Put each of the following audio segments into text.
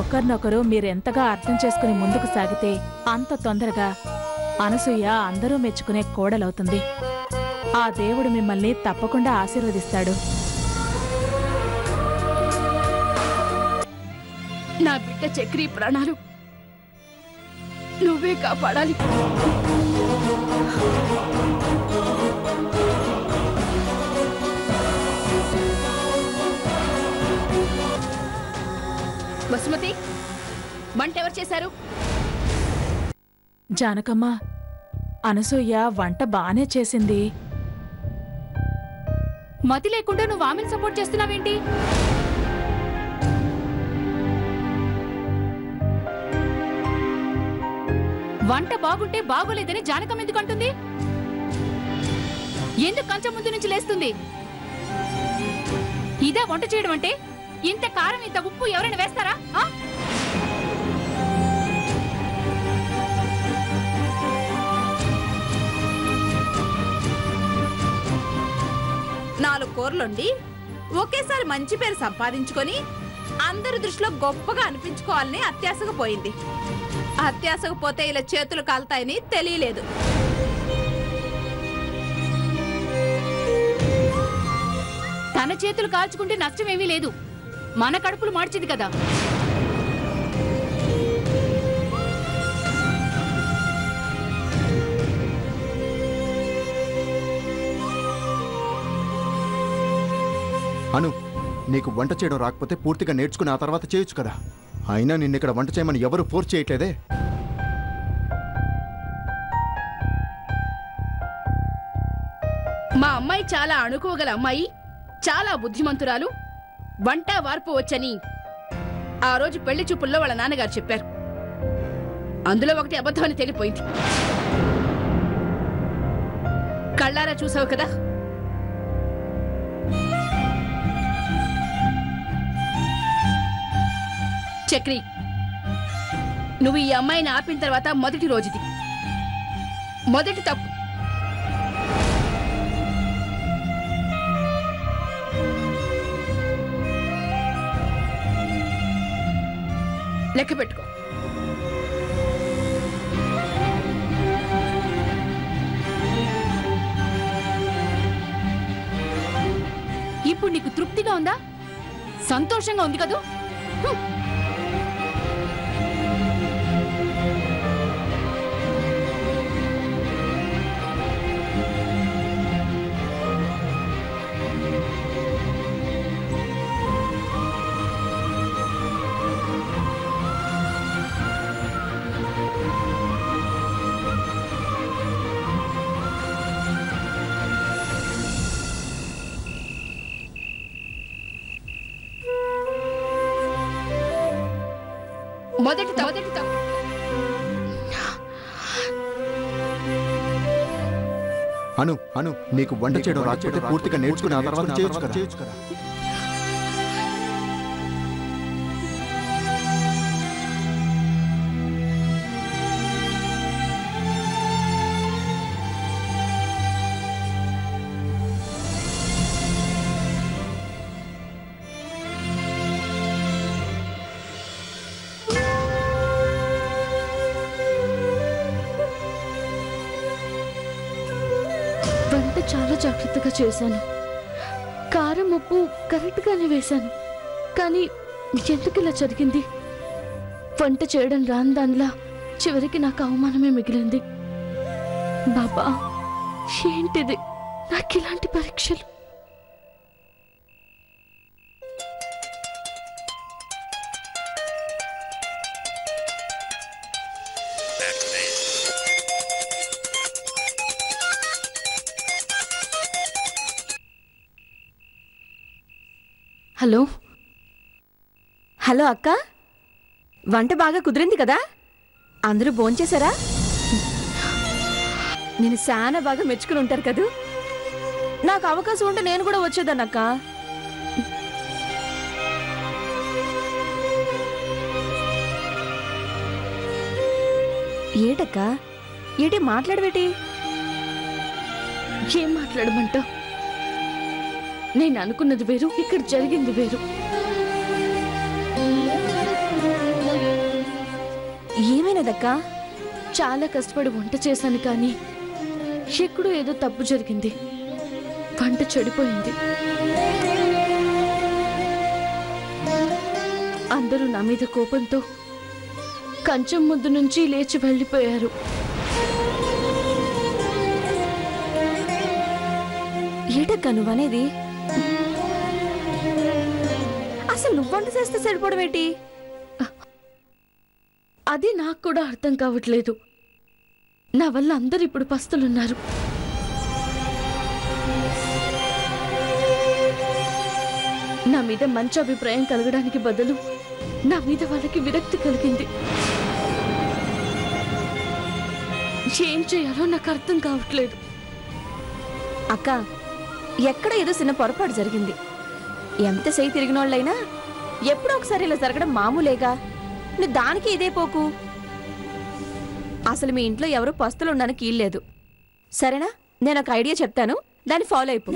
ఒకరినొకరు మీరెంతగా అర్థం చేసుకుని ముందుకు సాగితే అంత తొందరగా అనసూయ అందరూ మెచ్చుకునే కోడలవుతుంది. ఆ దేవుడు మిమ్మల్ని తప్పకుండా ఆశీర్వదిస్తాడు. నా బిడ్డ చక్రి ప్రాణాలు నువ్వే కాపాడాలి. బసుమతి, వంట ఎవరు చేశారు? జానకమ్మ, అనసూయ వంట బానే చేసింది. మతి లేకుండా నువ్వు ఆమెను సపోర్ట్ చేస్తున్నావేంటి? వంట బాగుంటే బాగోలేదని జానకమ్మ ఎందుకు అంటుంది? ఎందుకు కంచం ముందు నుంచి లేస్తుంది? ఇదే వంట చేయడం అంటే? ఇంత కారం ఇంత ఉప్పు ఎవరైనా వేస్తారా? 4 కూరలుండి ఒకేసారి మంచి పేరు సంపాదించుకొని అందరి దృష్టిలో గొప్పగా అనిపించుకోవాలని అత్యాశగా పోయింది. అత్యాశకు పోతే ఇలా చేతులు కాలుతాయని తెలియలేదు. తన చేతులు కాల్చుకుంటే నష్టమేమీ లేదు, మన కడుపులు మార్చింది కదా. అను, నీకు వంట చేయడం రాకపోతే పూర్తిగా నేర్చుకుని ఆ తర్వాత చేయొచ్చు కదా. అయినా నిన్నిక్కడ వంట చేయమని ఎవరు ఫోర్స్ చేయట్లేదే. మా అమ్మాయి చాలా అణుకోగల అమ్మాయి, చాలా బుద్ధిమంతురాలు, వంట వార్పు వచ్చని ఆ రోజు పెళ్లి చూపుల్లో వాళ్ళ నాన్నగారు చెప్పారు. అందులో ఒకటి అబద్ధమని తెలిపోయింది. కళ్ళారా చూసావు కదా. చక్రి, నువ్వు ఈ అమ్మాయిని ఆపిన తర్వాత మొదటి రోజుది, మొదటి తప్పు. లెక్క పెట్టుకో. ఇప్పుడు నీకు తృప్తిగా ఉందా? సంతోషంగా ఉంది కదూ? మొదటి అను అను నీకు వంట చేయడం రాకపోతే పూర్తిగా నేర్చుకుని ఆ తర్వాత చేయొచ్చు కదా. వంట చాలా జాగ్రత్తగా చేశాను. కారం ఉప్పు కరెక్ట్గానే వేశాను. కానీ ఎందుకు ఇలా జరిగింది? వంట చేయడం రాని దానిలా చివరికి నాకు అవమానమే మిగిలింది. బాబా, ఏంటిది? నాకు ఇలాంటి పరీక్షలు. హలో హలో అక్క, వంట బాగా కుదిరింది కదా? అందరూ భోంచేశారా? నేను చాలా బాగా మెచ్చుకుని ఉంటారు కదూ. నాకు అవకాశం ఉంటే నేను కూడా వచ్చేదానక్క. ఏటక్క, ఏటి మాట్లాడవేటి? ఏం మాట్లాడమంటావు? నేను అనుకున్నది వేరు, ఇక్కడ జరిగింది వేరు. ఏమైందక్కా? చాలా కష్టపడి వంట చేశాను కానీ ఎక్కడో ఏదో తప్పు జరిగింది. వంట చెడిపోయింది. అందరూ నా మీద కోపంతో కంచం ముద్దు నుంచి లేచి వెళ్ళిపోయారు. ఏటక్కా నువ్వనేది? అసలు నువ్వు వంట చేస్తే సరిపోవడం ఏంటి? అది నాకు కూడా అర్థం కావట్లేదు. నా వల్ల అందరు ఇప్పుడు పస్తులున్నారు. నా మీద మంచి అభిప్రాయం కలగడానికి బదులు నా మీద వాళ్ళకి విరక్తి కలిగింది. ఏం చేయాలో నాకు అర్థం కావట్లేదు. అక్క, ఎక్కడ ఏదో చిన్న పొరపాటు జరిగింది. ఎంత చేయి తిరిగినోళ్ళైనా ఎప్పుడో ఒకసారి ఇలా జరగడం మామూలేగా. నువ్వు దానికి ఇదే పోకు. అసలు మీ ఇంట్లో ఎవరు పస్తులు ఉండడానికి వీల్లేదు. సరేనా? నేను ఒక ఐడియా చెప్తాను, దాన్ని ఫాలో అయిపో.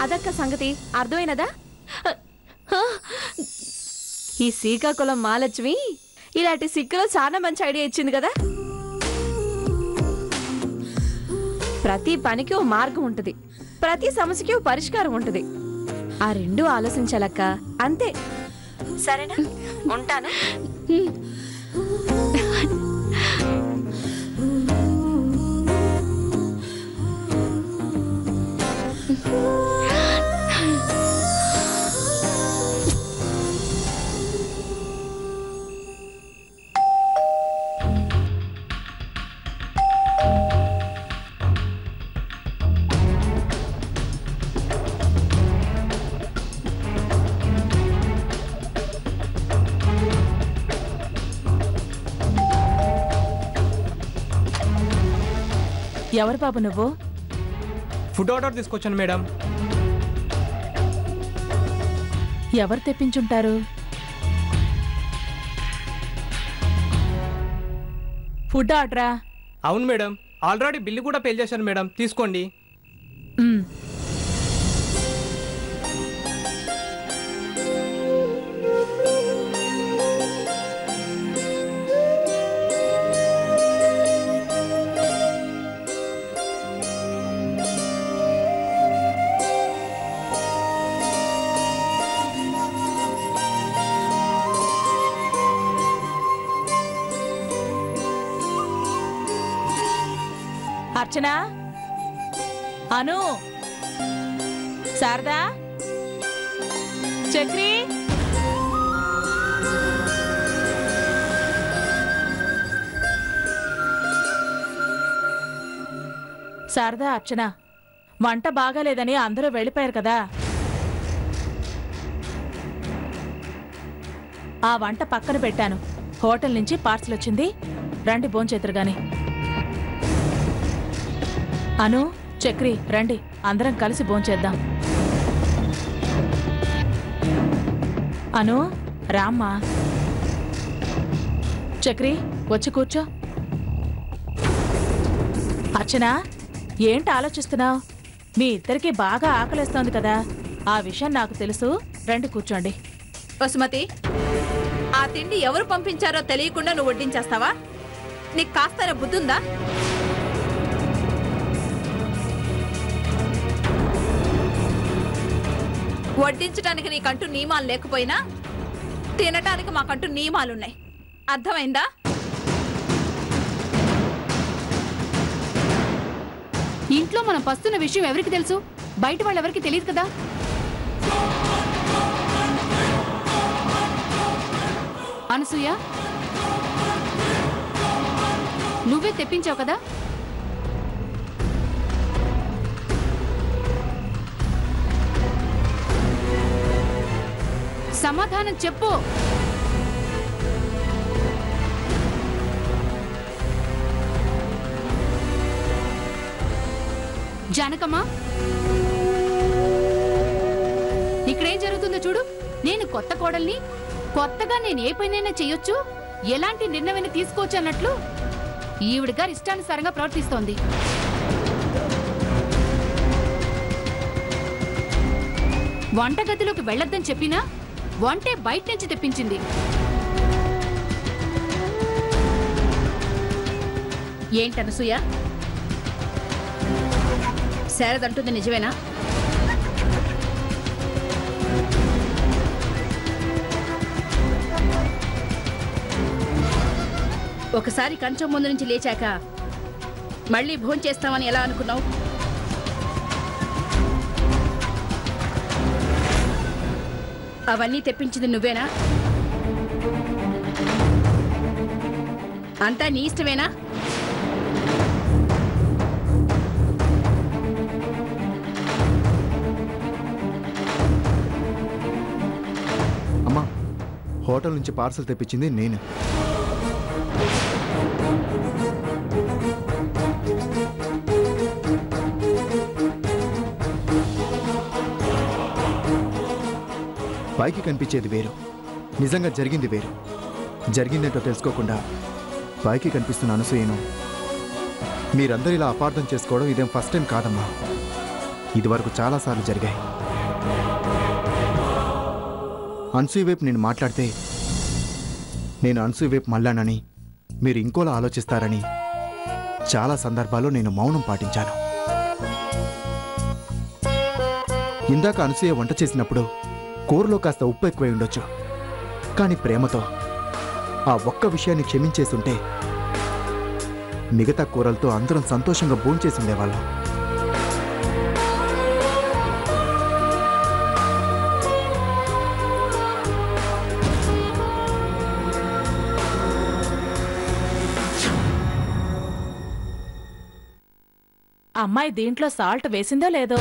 అదక్క సంగతి, అర్థమైనదా? ఈ శ్రీకాకుళం మహాలక్ష్మి ఇలాంటి సిక్కులో చాలా మంచి ఐడియా ఇచ్చింది కదా. ప్రతి పనికి ఓ మార్గం ఉంటుంది, ప్రతి సమస్యకి ఓ పరిష్కారం ఉంటుంది. ఆ రెండు ఆలోచించాలక్క, అంతే. సరేనా? ఉంటాను. ఎవరు బాబు నువ్వు? ఫుడ్ ఆర్డర్ తీసుకొచ్చాను మేడం. ఎవరు తెప్పించుంటారు? ఫుడ్ ఆర్డరా? అవును మేడం, ఆల్రెడీ బిల్లు కూడా పే చేశాను మేడం, తీసుకోండి. అర్చన, అను, శారదా, చక్రి, శారదా, అర్చన, వంట బాగాలేదని అందరూ వెళ్ళిపోయారు కదా. ఆ వంట పక్కన పెట్టాను. హోటల్ నుంచి పార్సల్ వచ్చింది, రండి భోంచేతురు గాని. అను, చక్రి, రండి, అందరం కలిసి భోంచేద్దాం. అను, రామ్మా. చక్రి, వచ్చి కూర్చో. అర్చన, ఏంటి ఆలోచిస్తున్నావు? మీ ఇద్దరికి బాగా ఆకలిస్తోంది కదా, ఆ విషయం నాకు తెలుసు. రండి కూర్చోండి. వసుమతి, ఆ తిండి ఎవరు పంపించారో తెలియకుండా నువ్వు వడ్డించేస్తావా? నీకు కాస్త బుద్ధుందా? వడ్డించడానికి నీకంటూ నియమాలు లేకపోయినా తినటానికి మాకంటూ నియమాలున్నాయి. అర్థమైందా? ఇంట్లో మనం పస్తున్న విషయం ఎవరికి తెలుసు? బయట వాళ్ళెవరికి తెలియదు కదా. అనసూయ, నువ్వే తెప్పించావు కదా. సమాధానం చెప్పు. జానకమ్మా, ఇక్కడేం జరుగుతుందో చూడు. నేను కొత్త కోడల్ని, కొత్తగా నేను ఏ పనైనా చెయ్యొచ్చు, ఎలాంటి నిర్ణయం తీసుకోవచ్చు అన్నట్లు ఈవిడ గారు ఇష్టానుసారంగా ప్రవర్తిస్తోంది. వంటగదిలోకి వెళ్ళొద్దని చెప్పినా వంటే బయట నుంచి తెప్పించింది. ఏంటనసూయ, శారదంటుంది నిజమేనా? ఒకసారి కంచం ముందు నుంచి లేచాక మళ్ళీ భోంచేస్తామని ఎలా అనుకున్నావు? అవన్నీ తెప్పించింది నువ్వేనా? అంతా నీ ఇష్టమేనా? అమ్మా, హోటల్ నుంచి పార్సల్ తెప్పించింది నేను. పైకి కనిపించేది వేరు, నిజంగా జరిగింది వేరు. జరిగిందేంటో తెలుసుకోకుండా పైకి కనిపిస్తున్న అనసూయను మీరందరూ ఇలా అపార్థం చేసుకోవడం ఇదేం ఫస్ట్ టైం కాదమ్మా. ఇదివరకు చాలాసార్లు జరిగాయి. అనసూయ వైపు నేను మాట్లాడితే నేను అనసూయ వైపు మళ్ళానని మీరు ఇంకోలా ఆలోచిస్తారని చాలా సందర్భాల్లో నేను మౌనం పాటించాను. ఇందాక అనసూయ వంట చేసినప్పుడు కూరలో కాస్త ఉప్పు ఎక్కువై ఉండొచ్చు, కానీ ప్రేమతో ఆ ఒక్క విషయాన్ని క్షమించేస్తుంటే మిగతా కూరలతో అందరం సంతోషంగా భోంచేసి ఉండేవాళ్ళం. అమ్మాయి దీంట్లో సాల్ట్ వేసిందో లేదో.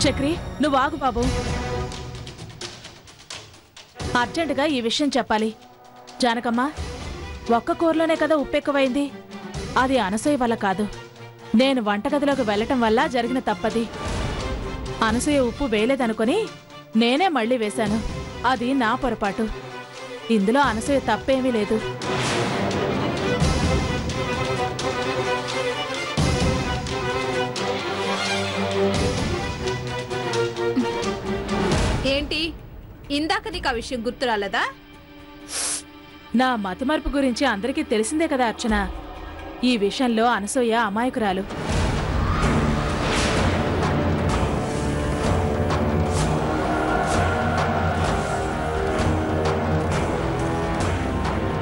చక్రి, నువ్వు ఆగు బాబు. అర్జెంటుగా ఈ విషయం చెప్పాలి. జానకమ్మ, ఒక్క కూరలోనే కదా ఉప్పు ఎక్కువైంది. అది అనసూయ వల్ల కాదు, నేను వంటగదిలోకి వెళ్ళటం వల్ల జరిగిన తప్పది. అనసూయ ఉప్పు వేయలేదనుకొని నేనే మళ్ళీ వేశాను. అది నా పొరపాటు. ఇందులో అనసూయ తప్పేమీ లేదు. ఏంటి, ఇందాక నీకు ఆ విషయం గుర్తు రాలేదా? నా మతిమరుపు గురించి అందరికీ తెలిసిందే కదా అర్చన. ఈ విషయంలో అనసూయ అమాయకురాలు.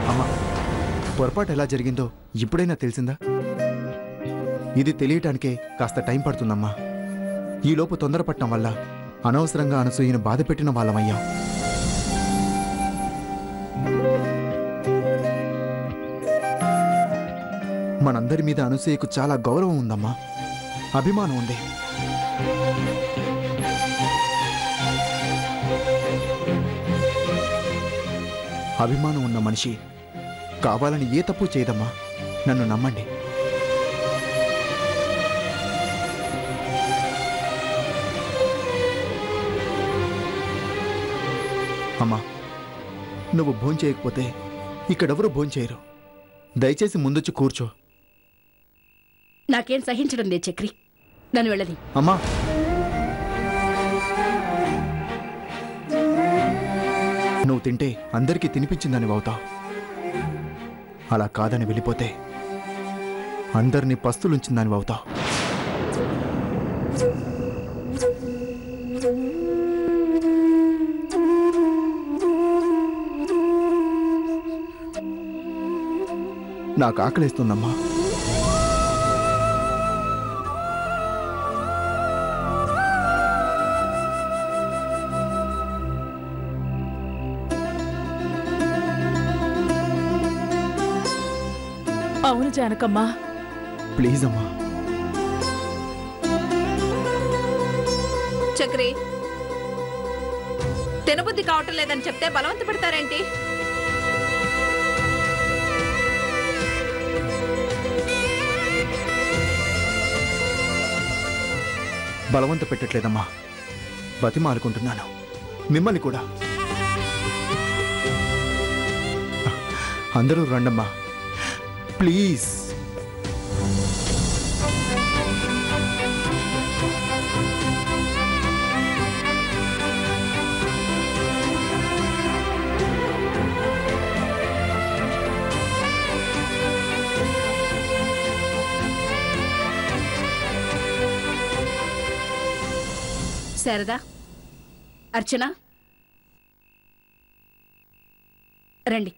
అమ్మా, పొరపాటు ఎలా జరిగిందో ఇప్పుడైనా తెలిసిందా? ఇది తెలియటానికే కాస్త టైం పడుతుందమ్మా. ఈలోపు తొందరపడటం వల్ల అనవసరంగా అనసూయను బాధ పెట్టిన వాళ్ళమయ్యాం. మనందరి మీద అనసూయకు చాలా గౌరవం ఉందమ్మా, అభిమానం ఉంది. అభిమానం ఉన్న మనిషి కావాలని ఏ తప్పు చేయదమ్మా, నన్ను నమ్మండి. అమ్మా, నువ్వు భోంచేయకపోతే ఇక్కడెవరూ భోంచేయరు. దయచేసి ముందొచ్చి కూర్చో. నాకేం సహించడం లేదు చక్రి, నన్ను వెళ్ళది. అమ్మా, నువ్వు తింటే అందరికీ తినిపించిందని అవుతావు. అలా కాదని వెళ్ళిపోతే అందరినీ పస్తులుంచిందని అవుతావు. నాకు ఆకలిస్తుందమ్మా. అవును జానకమ్మా, ప్లీజ్ అమ్మా. చక్రి, తినబుద్ధి కావటం లేదని చెప్తే బలవంత పెడతారేంటి? బలవంత పెట్టట్లేదమ్మా, బతిమాలుకుంటున్నాను మిమ్మల్ని కూడా. అందరూ రండమ్మా ప్లీజ్. శారదా, అర్చన రండి.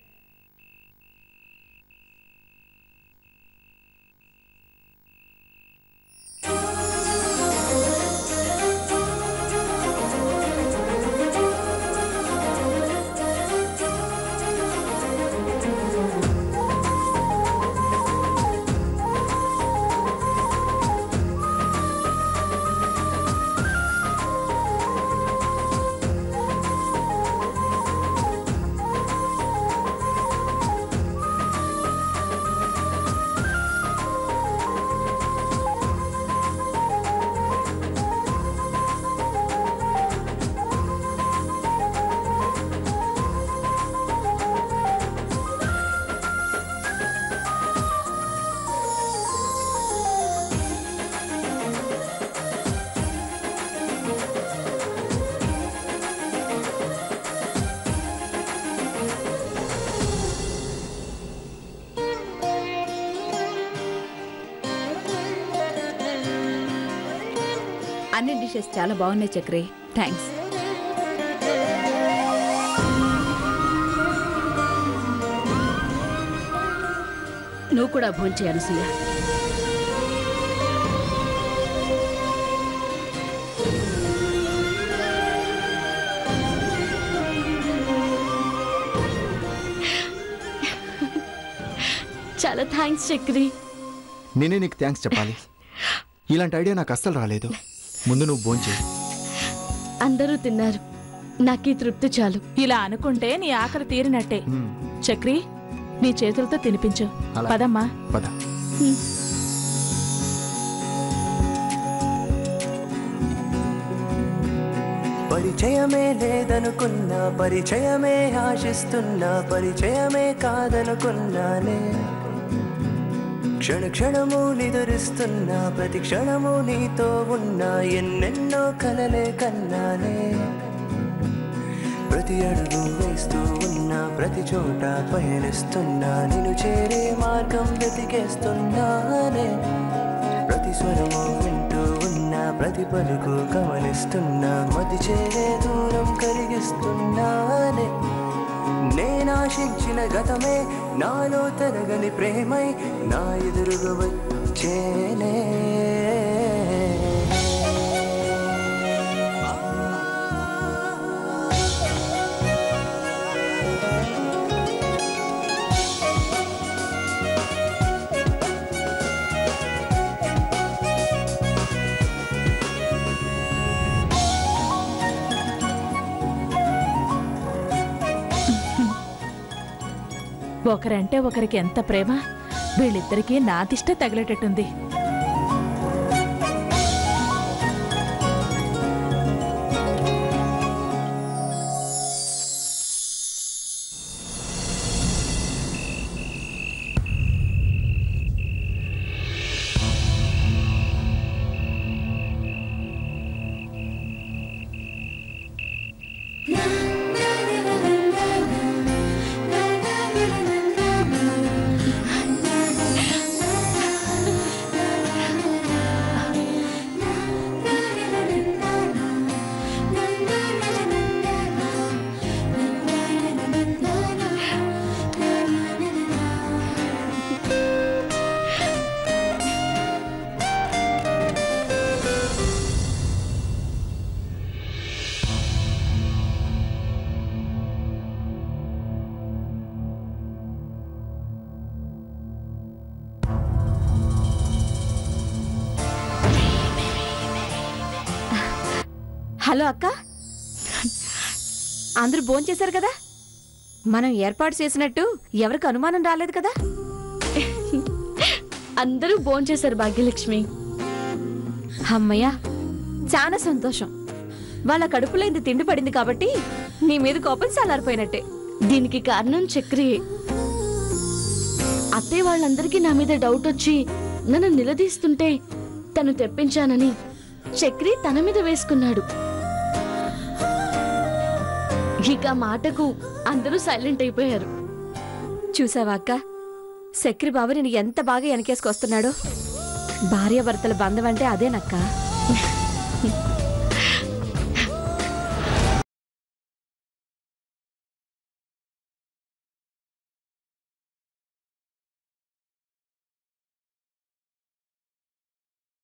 అన్ని డిషెస్ చాలా బాగున్నాయి చక్రి. థ్యాంక్స్. నువ్వు కూడా భోంచేయి అనసూయ. చాలా థ్యాంక్స్ చక్రి. నేనే నీకు థ్యాంక్స్ చెప్పాలి. ఇలాంటి ఐడియా నాకు అస్సలు రాలేదు. ముందు నువ్వు భోంచేయి. అందరూ తిన్నారు, నాకీ తృప్తి చాలు. ఇలా అనుకుంటే నీ ఆకలి తీరినట్టే. మ్మ్. చక్రి, నీ చేతులతో తినిపించు. అలా. పదమ్మా. పద. పరిచయమే లేదనుకున్నా, పరిచయమే ఆశిస్తున్నా, పరిచయమే కాదనుకున్నానే. క్షణ క్షణము నిదురిస్తున్నా, ప్రతి క్షణము నీతో ఉన్నా, ఎన్నెన్నో కలలే కన్నానే. ప్రతి అడుగు వేస్తూ ఉన్నా, ప్రతి చోట పయనిస్తున్నా, నిన్ను చేరే మార్గం వెతికేస్తున్నానే. ప్రతి స్వరము వింటూ ఉన్నా, ప్రతి పలుకు గమనిస్తున్నా, మతి చేరే దూరం కరిగిస్తున్నానే. నేనాశించిన గతమే నాలో తరగని ప్రేమై నా ఎదురుగా వచ్చేనే. ఒకరంటే ఒకరికి ఎంత ప్రేమ. వీళ్ళిద్దరికీ నాదిష్ట తగిలేటట్టుంది. హలో అక్క, అందరూ భోంచేశారు కదా? మనం ఏర్పాటు చేసినట్టు ఎవరికి అనుమానం రాలేదు కదా? అందరూ భోంచేశారు భాగ్యలక్ష్మి. అమ్మయ్యా, చాలా సంతోషం. వాళ్ళ కడుపులో ఇంత తిండి పడింది కాబట్టి నీ మీద కోపం చల్లారిపోయినట్టే. దీనికి కారణం చక్రియే. అత్తయ్య వాళ్ళందరికీ నా మీద డౌట్ వచ్చి నన్ను నిలదీస్తుంటే తను తెప్పించానని చక్రి తన మీద వేసుకున్నాడు. ఇక మాటకు అందరూ సైలెంట్ అయిపోయారు. చూసావా అక్క, చక్రి బాబు నేను ఎంత బాగా వెనకేసుకొస్తున్నాడో. భార్యాభర్తల బంధం అంటే అదేనక్క.